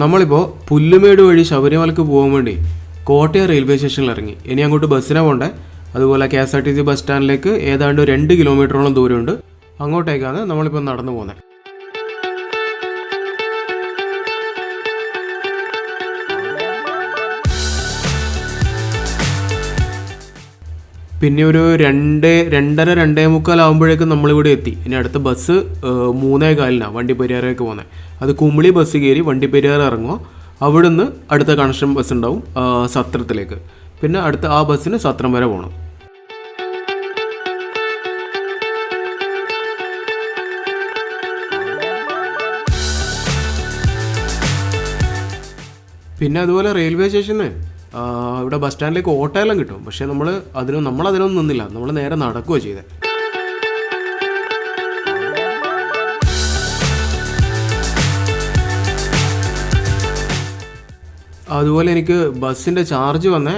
നമ്മളിപ്പോൾ പുല്ലുമേട് വഴി ശബരിമലക്ക് പോകാൻ വേണ്ടി കോട്ടയം റെയിൽവേ സ്റ്റേഷനിൽ ഇറങ്ങി. ഇനി അങ്ങോട്ട് ബസ്സിനെ പോകണ്ടേ. അതുപോലെ KSRTC ബസ് സ്റ്റാൻഡിലേക്ക് ഏതാണ്ട് 2 കിലോമീറ്ററോളം ദൂരമുണ്ട്. അങ്ങോട്ടേക്കാണ് നമ്മളിപ്പോൾ നടന്നു പോകുന്നത്. പിന്നെ ഒരു 2:30-2:45 ആകുമ്പോഴേക്കും നമ്മളിവിടെ എത്തി. ഇനി അടുത്ത ബസ് 3:15 വണ്ടിപ്പെരിയാറിലേക്ക് പോകുന്നത്. അത് കുമിളി ബസ് കയറി വണ്ടിപ്പെരിയാർ ഇറങ്ങുക. അവിടുന്ന് അടുത്ത കണക്ഷൻ ബസ് ഉണ്ടാവും സത്രത്തിലേക്ക്. പിന്നെ അടുത്ത ആ ബസ്സിന് സത്രം വരെ പോകണം. പിന്നെ അതുപോലെ റെയിൽവേ സ്റ്റേഷന് ഇവിടെ ബസ് സ്റ്റാൻഡിലേക്ക് ഓട്ടോയെല്ലാം കിട്ടും. പക്ഷേ നമ്മളതിനൊന്നും നിന്നില്ല. നമ്മൾ നേരെ നടക്കുകയാണ് ചെയ്തത്. അതുപോലെ എനിക്ക് ബസ്സിൻ്റെ ചാർജ് വന്ന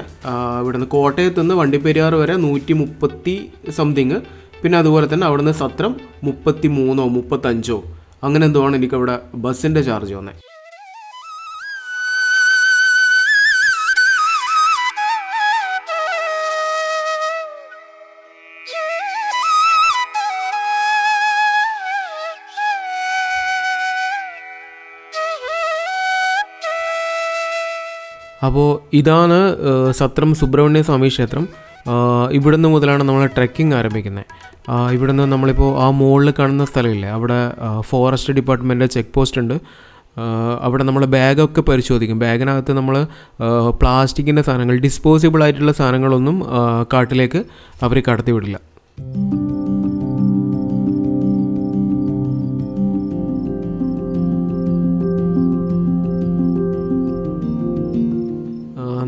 ഇവിടുന്ന് കോട്ടയത്ത് നിന്ന് വണ്ടിപ്പെരിയാർ വരെ 130 സംതിങ്. പിന്നെ അതുപോലെ തന്നെ അവിടെ നിന്ന് സത്രം 33 35 അങ്ങനെ എന്തോ ആണ് എനിക്കവിടെ ബസ്സിൻ്റെ ചാർജ് വന്നത്. അപ്പോൾ ഇതാണ് സത്രം സുബ്രഹ്മണ്യ സ്വാമി ക്ഷേത്രം. ഇവിടുന്ന് മുതലാണ് നമ്മൾ ട്രെക്കിംഗ് ആരംഭിക്കുന്നത്. ഇവിടുന്ന് നമ്മളിപ്പോൾ ആ മുകളിൽ കാണുന്ന സ്ഥലമില്ലേ, അവിടെ ഫോറസ്റ്റ് ഡിപ്പാർട്ട്മെൻറ്റ് ചെക്ക് പോസ്റ്റ് ഉണ്ട്. അവിടെ നമ്മൾ ബാഗൊക്കെ പരിശോധിക്കും. ബാഗിനകത്ത് നമ്മൾ പ്ലാസ്റ്റിക്കിൻ്റെ സാധനങ്ങൾ, ഡിസ്പോസിബിൾ ആയിട്ടുള്ള സാധനങ്ങളൊന്നും കാട്ടിലേക്ക് അവർ കടത്തി വിടില്ല.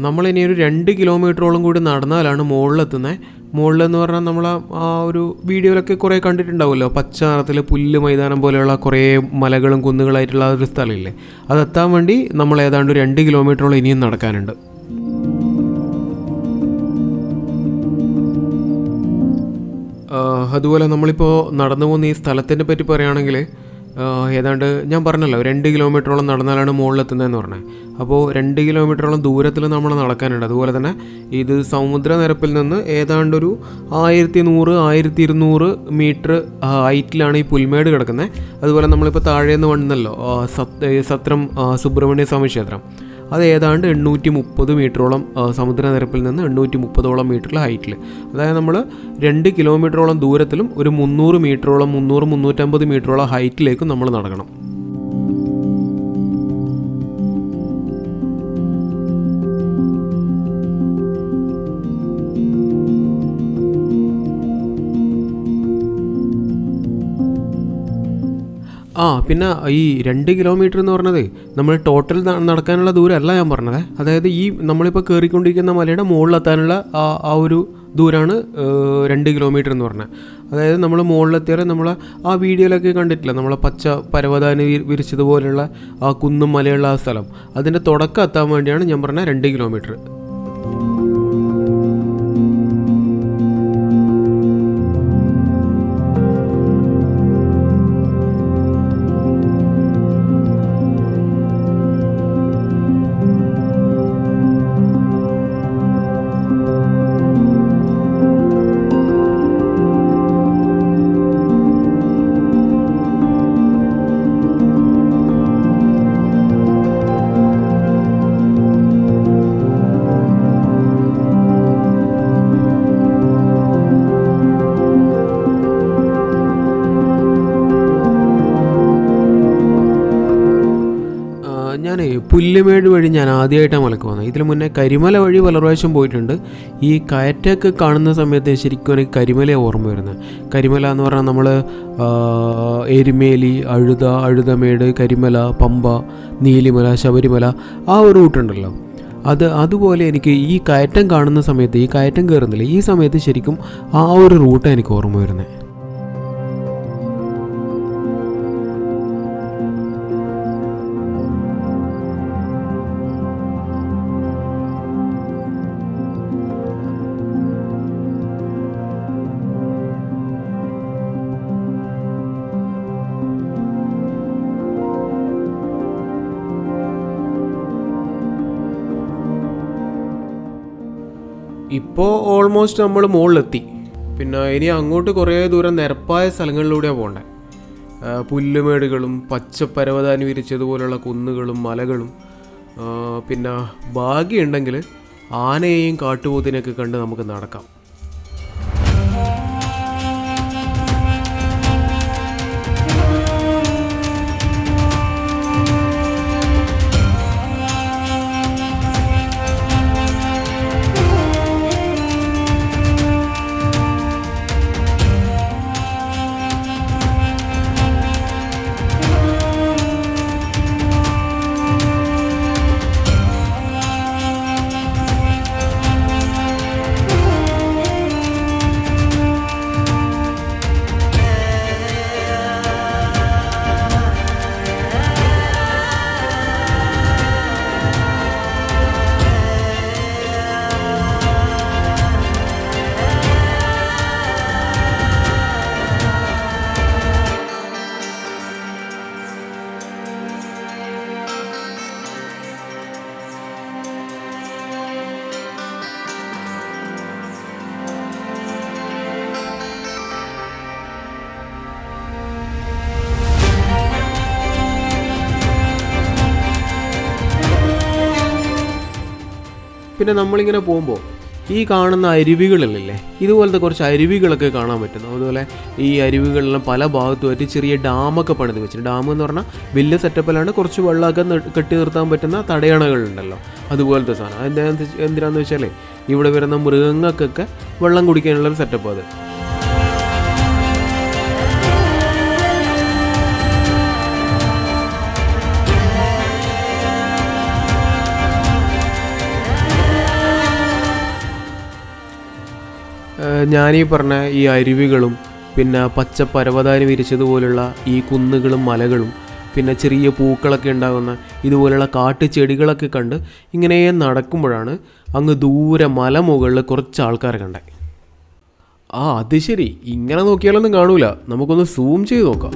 നമ്മളിനി ഒരു 2 കിലോമീറ്ററോളം കൂടി നടന്നാലാണ് മുകളിലെത്തുന്നത്. മുകളിലെന്ന് പറഞ്ഞാൽ നമ്മൾ ആ ഒരു വീഡിയോയിലൊക്കെ കുറേ കണ്ടിട്ടുണ്ടാവുമല്ലോ, പച്ച നിറത്തിൽ പുല്ല് മൈതാനം പോലെയുള്ള കുറേ മലകളും കുന്നുകളായിട്ടുള്ള ഒരു സ്ഥലമില്ലേ. അതെത്താൻ വേണ്ടി നമ്മൾ ഏതാണ്ട് 2 കിലോമീറ്ററോളം ഇനിയും നടക്കാനുണ്ട്. അതുപോലെ നമ്മളിപ്പോൾ നടന്നു പോകുന്ന ഈ സ്ഥലത്തിനെ പറ്റി പറയുകയാണെങ്കിൽ ഏതാണ്ട് ഞാൻ പറഞ്ഞല്ലോ 2 കിലോമീറ്ററോളം നടന്നാലാണ് മുകളിലെത്തുന്നതെന്ന് പറഞ്ഞത്. അപ്പോൾ 2 കിലോമീറ്ററോളം ദൂരത്തിൽ നമ്മൾ നടക്കാനുണ്ട്. അതുപോലെ തന്നെ ഇത് സമുദ്രനിരപ്പിൽ നിന്ന് ഏതാണ്ടൊരു 1100-1200 മീറ്റർ ഹൈറ്റിലാണ് ഈ പുൽമേട് കിടക്കുന്നത്. അതുപോലെ നമ്മളിപ്പോൾ താഴേന്ന് വന്നല്ലോ സത്രം സുബ്രഹ്മണ്യ സ്വാമി ക്ഷേത്രം, അത് ഏതാണ്ട് 830 മീറ്ററോളം സമുദ്രനിരപ്പിൽ നിന്ന് 830ഓളം മീറ്ററിൽ ഹൈറ്റിൽ. അതായത് നമ്മൾ 2 കിലോമീറ്ററോളം ദൂരത്തിലും ഒരു 300 മീറ്ററോളം 300-350 മീറ്ററോളം ഹൈറ്റിലേക്കും നമ്മൾ നടക്കണം. പിന്നെ ഈ 2 കിലോമീറ്റർ എന്ന് പറഞ്ഞത് നമ്മൾ ടോട്ടൽ നടക്കാനുള്ള ദൂരമല്ല ഞാൻ പറഞ്ഞത്. അതായത് ഈ നമ്മളിപ്പോൾ കയറിക്കൊണ്ടിരിക്കുന്ന മലയുടെ മുകളിലെത്താനുള്ള ആ ഒരു ദൂരമാണ് 2 കിലോമീറ്റർ എന്ന് പറഞ്ഞത്. അതായത് നമ്മൾ മുകളിലെത്തിയാൽ നമ്മൾ ആ വീഡിയോയിലൊക്കെ കണ്ടിട്ടില്ല, നമ്മളെ പച്ച പരവതാനി വിരിച്ചതുപോലെയുള്ള ആ കുന്നും മലയുള്ള ആ സ്ഥലം, അതിൻ്റെ തുടക്കം എത്താൻ വേണ്ടിയാണ് ഞാൻ പറഞ്ഞ 2 കിലോമീറ്റർ. ഞാൻ പുല്ലുമേട് വഴി ഞാൻ ആദ്യമായിട്ടാണ് മലക്ക് പോകുന്നത്. ഇതിന് മുന്നേ കരിമല വഴി പല പ്രാവശ്യം പോയിട്ടുണ്ട്. ഈ കയറ്റൊക്കെ കാണുന്ന സമയത്ത് ശരിക്കും എനിക്ക് കരിമലയാണ് ഓർമ്മ വരുന്നത്. കരിമല എന്ന് പറഞ്ഞാൽ നമ്മൾ എരുമേലി, അഴുതമേട്, കരിമല, പമ്പ, നീലിമല, ശബരിമല, ആ ഒരു റൂട്ടുണ്ടല്ലോ. അതുപോലെ എനിക്ക് ഈ കയറ്റം കാണുന്ന സമയത്ത്, ഈ കയറ്റം കയറുന്നില്ല, ഈ സമയത്ത് ശരിക്കും ആ ഒരു റൂട്ടാണ് എനിക്ക് ഓർമ്മ വരുന്നത്. ഇപ്പോൾ ഓൾമോസ്റ്റ് നമ്മൾ മുകളിലെത്തി. പിന്നെ ഇനി അങ്ങോട്ട് കുറേ ദൂരം നിരപ്പായ സ്ഥലങ്ങളിലൂടെയാണ് പോകേണ്ടത്. പുല്ലുമേടുകളും പച്ചപ്പരവതാനി വിരിച്ചതുപോലുള്ള കുന്നുകളും മലകളും, പിന്നെ ഭാഗ്യമുണ്ടെങ്കിൽ ആനയെയും കാട്ടുപോത്തിനെയൊക്കെ കണ്ട് നമുക്ക് നടക്കാം. പിന്നെ നമ്മളിങ്ങനെ പോകുമ്പോൾ ഈ കാണുന്ന അരുവികളിലല്ലേ, ഇതുപോലത്തെ കുറച്ച് അരുവികളൊക്കെ കാണാൻ പറ്റുന്നു. അതുപോലെ ഈ അരുവികളെല്ലാം പല ഭാഗത്തുമായിട്ട് ചെറിയ ഡാമൊക്കെ പണിത് വെച്ചിട്ടുണ്ട്. ഡാം എന്ന് പറഞ്ഞാൽ വലിയ സെറ്റപ്പിലാണ്, കുറച്ച് വെള്ളമൊക്കെ കെട്ടി നിർത്താൻ പറ്റുന്ന തടയണകളുണ്ടല്ലോ, അതുപോലത്തെ സാധനം. എന്തിനാന്ന് വെച്ചാൽ ഇവിടെ വരുന്ന മൃഗങ്ങൾക്കൊക്കെ വെള്ളം കുടിക്കാനുള്ളൊരു സെറ്റപ്പ് അത്. ഞാനീ പറഞ്ഞ ഈ അരുവികളും പിന്നെ പച്ച പരവതാനി വിരിച്ചതുപോലുള്ള ഈ കുന്നുകളും മലകളും പിന്നെ ചെറിയ പൂക്കളൊക്കെ ഉണ്ടാകുന്ന ഇതുപോലുള്ള കാട്ടുചെടികളൊക്കെ കണ്ട് ഇങ്ങനെ നടക്കുമ്പോഴാണ് അങ്ങ് ദൂരെ മലമുകളിൽ കുറച്ച് ആൾക്കാരെ കണ്ടേ. അത് ശരി, ഇങ്ങനെ നോക്കിയാലൊന്നും കാണൂല, നമുക്കൊന്ന് സൂം ചെയ്ത് നോക്കാം.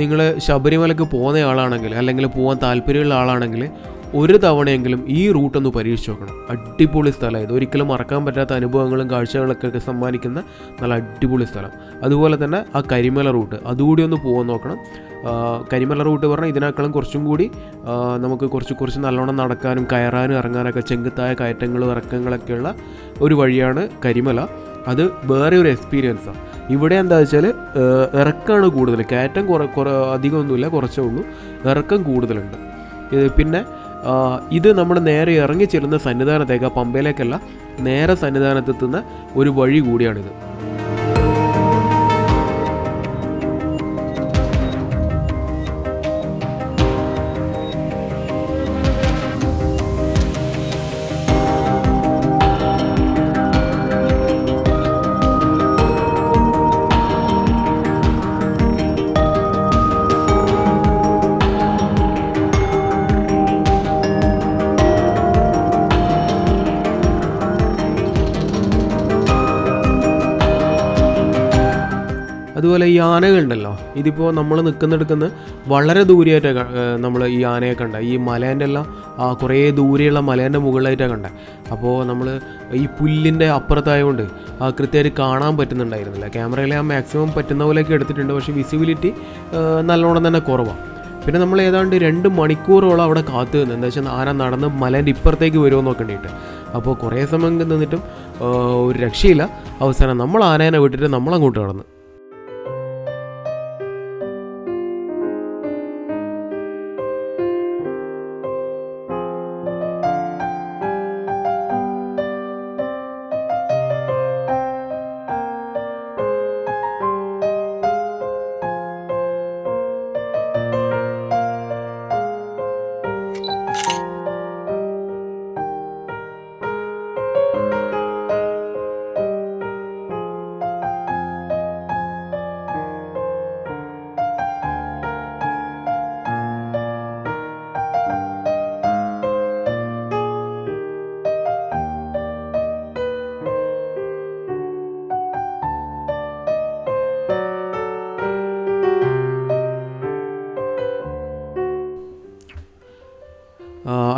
നിങ്ങൾ ശബരിമലക്ക് പോകുന്ന ആളാണെങ്കിൽ അല്ലെങ്കിൽ പോകാൻ താല്പര്യമുള്ള ആളാണെങ്കിൽ ഒരു തവണയെങ്കിലും ഈ റൂട്ടൊന്ന് പരീക്ഷിച്ച് നോക്കണം. അടിപൊളി സ്ഥലം ഇത്, ഒരിക്കലും മറക്കാൻ പറ്റാത്ത അനുഭവങ്ങളും കാഴ്ചകളൊക്കെ സമ്മാനിക്കുന്ന നല്ല അടിപൊളി സ്ഥലം. അതുപോലെ തന്നെ ആ കരിമല റൂട്ട് അതുകൂടി ഒന്ന് പോകാൻ നോക്കണം. കരിമല റൂട്ട് പറഞ്ഞാൽ ഇതിനേക്കാളും കുറച്ചും കൂടി നമുക്ക് കുറച്ച് നല്ലോണം നടക്കാനും കയറാനും ഇറങ്ങാനൊക്കെ ചെങ്കുത്തായ കയറ്റങ്ങളും ഇറക്കങ്ങളൊക്കെയുള്ള ഒരു വഴിയാണ് കരിമല. അത് വേറെ ഒരു എക്സ്പീരിയൻസാണ്. ഇവിടെ എന്താ വെച്ചാൽ ഇറക്കമാണ് കൂടുതൽ, കയറ്റം അധികമൊന്നുമില്ല, കുറച്ചേ ഉള്ളൂ, ഇറക്കം കൂടുതലുണ്ട്. പിന്നെ ഇത് നമ്മൾ നേരെ ഇറങ്ങി ചെല്ലുന്ന സന്നിധാനത്തേക്ക്, പമ്പയിലേക്കല്ല, നേരെ സന്നിധാനത്തെത്തുന്ന ഒരു വഴി കൂടിയാണിത്. അതുപോലെ ഈ ആനകളുണ്ടല്ലോ, ഇതിപ്പോൾ നമ്മൾ നിൽക്കുന്നിടക്കുന്ന് വളരെ ദൂരെയായിട്ടാണ് നമ്മൾ ഈ ആനയെ കണ്ട. ഈ മലേൻ്റെ എല്ലാം കുറേ ദൂരെയുള്ള മലേൻ്റെ മുകളിലായിട്ടാണ് കണ്ടത്. അപ്പോൾ നമ്മൾ ഈ പുല്ലിൻ്റെ അപ്പുറത്തായതുകൊണ്ട് കൃത്യമായിട്ട് കാണാൻ പറ്റുന്നുണ്ടായിരുന്നില്ല. ക്യാമറയിൽ മാക്സിമം പറ്റുന്ന പോലെയൊക്കെ എടുത്തിട്ടുണ്ട്, പക്ഷേ വിസിബിലിറ്റി നല്ലോണം തന്നെ കുറവാണ്. പിന്നെ നമ്മൾ ഏതാണ്ട് 2 മണിക്കൂറോളം അവിടെ കാത്തു നിന്ന്, എന്താ വെച്ചാൽ ആന നടന്ന് മലേൻ്റെ ഇപ്പുറത്തേക്ക് വരുമോ നോക്കേണ്ടിയിട്ട്. അപ്പോൾ കുറേ സമയം നിന്നിട്ടും ഒരു രക്ഷയില്ല. അവസാനം നമ്മൾ ആനേനെ വിട്ടിട്ട് നമ്മളങ്ങോട്ട് കടന്നു.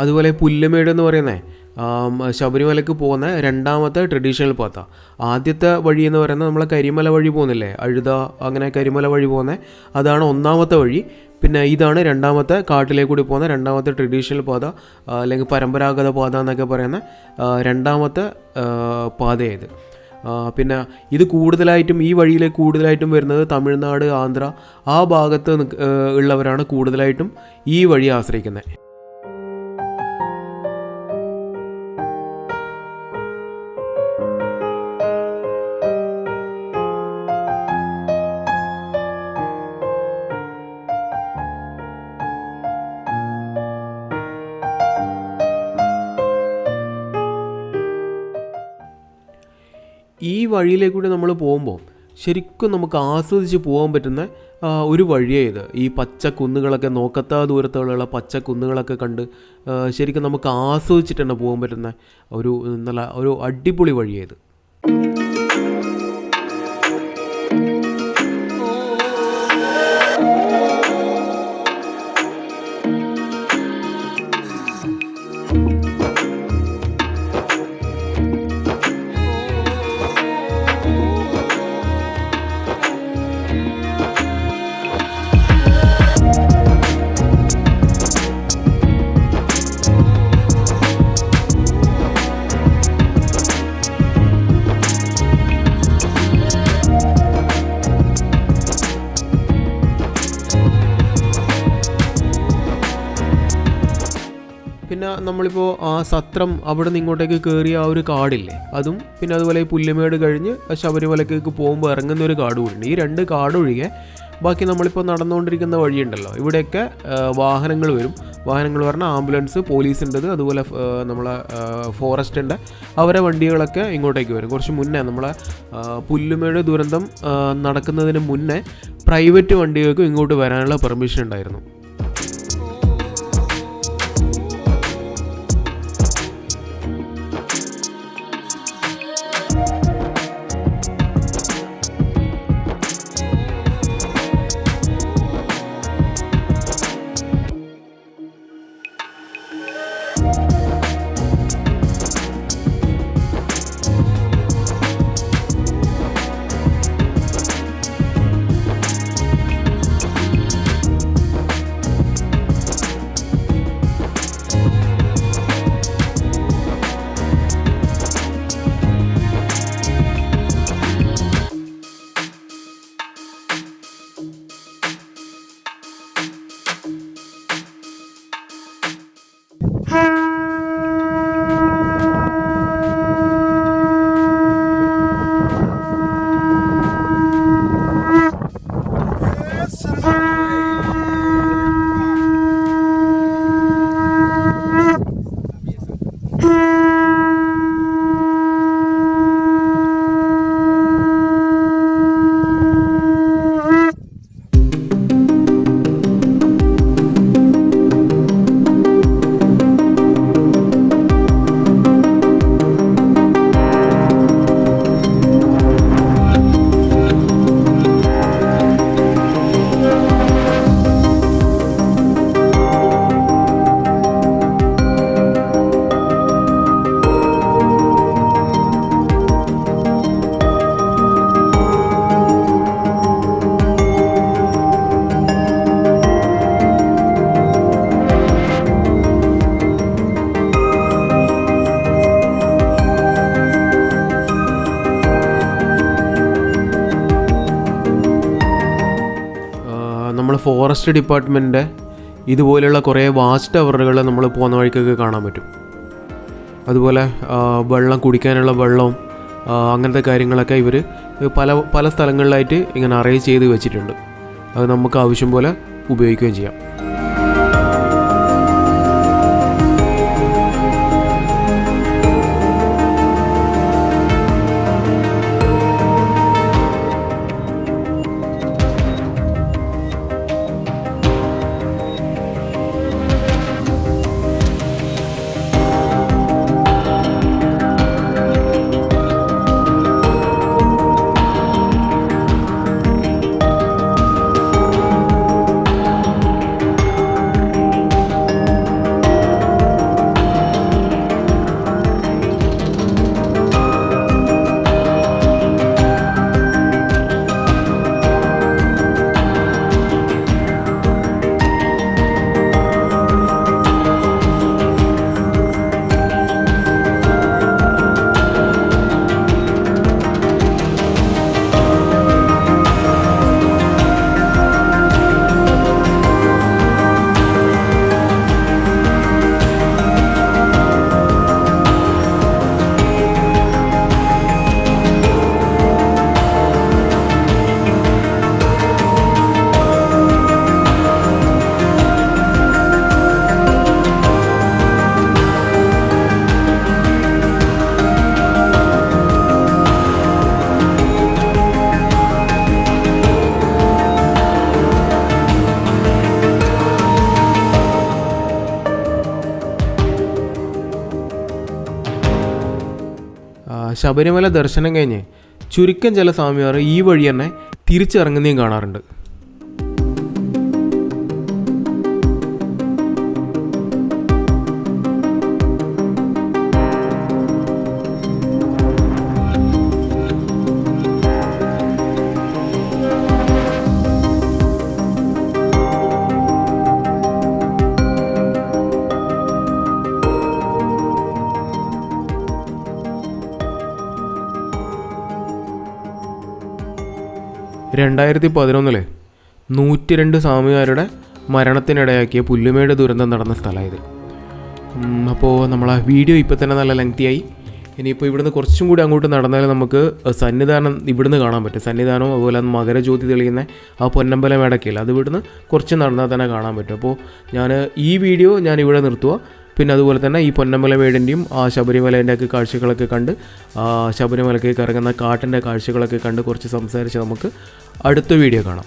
അതുപോലെ പുല്ലുമേട് എന്ന് പറയുന്നത് ശബരിമലയ്ക്ക് പോകുന്ന 2ാമത്തെ ട്രഡീഷണൽ പാത്താണ്. ആദ്യത്തെ വഴി എന്ന് പറയുന്നത് നമ്മളെ കരിമല വഴി പോകുന്നില്ലേ, അഴുത അങ്ങനെ കരിമല വഴി പോകുന്നത്, അതാണ് 1ാമത്തെ വഴി. പിന്നെ ഇതാണ് 2ാമത്തെ കാട്ടിലേക്ക് കൂടി പോകുന്ന 2ാമത്തെ ട്രഡീഷണൽ പാത, അല്ലെങ്കിൽ പരമ്പരാഗത പാത എന്നൊക്കെ പറയുന്ന 2ാമത്തെ പാതയായത്. പിന്നെ ഇത് കൂടുതലായിട്ടും ഈ വഴിയിലേക്ക് കൂടുതലായിട്ടും വരുന്നത് തമിഴ്നാട്, ആന്ധ്ര ആ ഭാഗത്ത് ഉള്ളവരാണ് കൂടുതലായിട്ടും ഈ വഴി ആശ്രയിക്കുന്നത്. ഈ വഴിയിലേക്കൂടി നമ്മൾ പോകുമ്പോൾ ശരിക്കും നമുക്ക് ആസ്വദിച്ച് പോകാൻ പറ്റുന്ന ഒരു വഴിയാണ് ഇത്. ഈ പച്ച കുന്നുകളൊക്കെ, നോക്കത്താ ദൂരത്തോളം പച്ച കുന്നുകളൊക്കെ കണ്ട് ശരിക്കും നമുക്ക് ആസ്വദിച്ചിട്ട് തന്നെ പോകാൻ പറ്റുന്ന ഒരു അടിപൊളി വഴിയാണ് ഇത്. പിന്നെ നമ്മളിപ്പോൾ ആ സത്രം അവിടെ നിന്ന് ഇങ്ങോട്ടേക്ക് കയറിയ ആ ഒരു കാടില്ലേ, അതും പിന്നെ അതുപോലെ ഈ പുല്ലുമേട് കഴിഞ്ഞ് ശബരിമലക്കേക്ക് പോകുമ്പോൾ ഇറങ്ങുന്ന ഒരു കാട് കൂടിയുണ്ട്. ഈ 2 കാട് ഒഴികെ ബാക്കി നമ്മളിപ്പോൾ നടന്നുകൊണ്ടിരിക്കുന്ന വഴിയുണ്ടല്ലോ, ഇവിടെയൊക്കെ വാഹനങ്ങൾ വരും. വാഹനങ്ങൾ പറഞ്ഞാൽ ആംബുലൻസ്, പോലീസിൻ്റെത്, അതുപോലെ നമ്മളെ ഫോറസ്റ്റിൻ്റെ അവരെ വണ്ടികളൊക്കെ ഇങ്ങോട്ടേക്ക് വരും. കുറച്ച് മുന്നേ നമ്മളെ പുല്ലുമേട് ദുരന്തം നടക്കുന്നതിന് മുന്നേ പ്രൈവറ്റ് വണ്ടികൾക്കും ഇങ്ങോട്ട് വരാനുള്ള പെർമിഷൻ ഉണ്ടായിരുന്നു. ഫോറസ്റ്റ് ഡിപ്പാർട്ട്മെൻറ്റിൻ്റെ ഇതുപോലെയുള്ള കുറേ വാച്ച് ടവറുകൾ നമ്മൾ പോകുന്ന വഴിക്കൊക്കെ കാണാൻ പറ്റും. അതുപോലെ വെള്ളം കുടിക്കാനുള്ള വെള്ളവും അങ്ങനത്തെ കാര്യങ്ങളൊക്കെ ഇവർ പല സ്ഥലങ്ങളിലായിട്ട് ഇങ്ങനെ അറേഞ്ച് ചെയ്ത് വെച്ചിട്ടുണ്ട്. അത് നമുക്ക് ആവശ്യം പോലെ ഉപയോഗിക്കുകയും ചെയ്യാം. ശബരിമല ദർശനം കഴിഞ്ഞ് ചുരുക്കം ചില സ്വാമിമാർ ഈ വഴി തന്നെ തിരിച്ചിറങ്ങുന്നതും കാണാറുണ്ട്. രണ്ടായിരത്തി 11 102 സ്വാമിമാരുടെ മരണത്തിനിടയാക്കിയ പുല്ലുമേട് ദുരന്തം നടന്ന സ്ഥലമായത്. അപ്പോൾ നമ്മളെ വീഡിയോ ഇപ്പോൾ തന്നെ നല്ല ലെങ്തിയായി. ഇനിയിപ്പോൾ ഇവിടുന്ന് കുറച്ചും കൂടി അങ്ങോട്ട് നടന്നാൽ നമുക്ക് സന്നിധാനം ഇവിടുന്ന് കാണാൻ പറ്റും. സന്നിധാനവും അതുപോലെ മകരജ്യോതി തെളിയുന്ന ആ പൊന്നമ്പലം ഇടയ്ക്കില്ല, അത് ഇവിടുന്ന് കുറച്ച് നടന്നാൽ തന്നെ കാണാൻ പറ്റും. അപ്പോൾ ഈ വീഡിയോ ഞാൻ ഇവിടെ നിർത്തുക. പിന്നെ അതുപോലെ തന്നെ ഈ പൊന്നമ്പല വീടിൻ്റെയും ആ ശബരിമലേൻ്റെയൊക്കെ കാഴ്ചകളൊക്കെ കണ്ട് ശബരിമലയ്ക്ക് ഇറങ്ങുന്ന കാട്ടിൻ്റെ കാഴ്ചകളൊക്കെ കണ്ട് കുറച്ച് സംസാരിച്ച് നമുക്ക് അടുത്ത വീഡിയോ കാണാം.